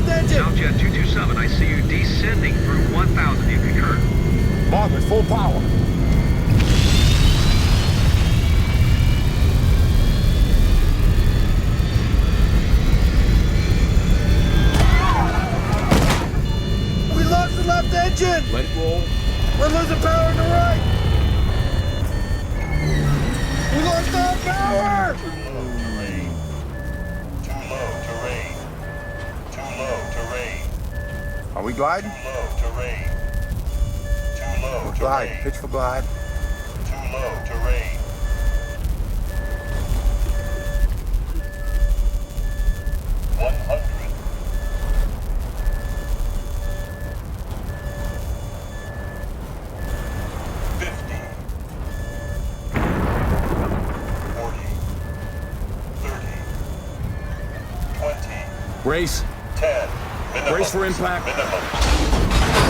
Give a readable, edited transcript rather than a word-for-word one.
left engine! Southjet 227, I see you descending through 1,000. You concur? Margaret, full power. We lost the left engine! Let it roll. We're losing power on the right! We lost our power! Too low terrain. Too low terrain. Are we gliding? Too low terrain. Too low Glide. terrain. Pitch for glide. Too low terrain. 100. 50. 40. 30. 20. Brace. 10. Minimum. Brace for impact. Minimum.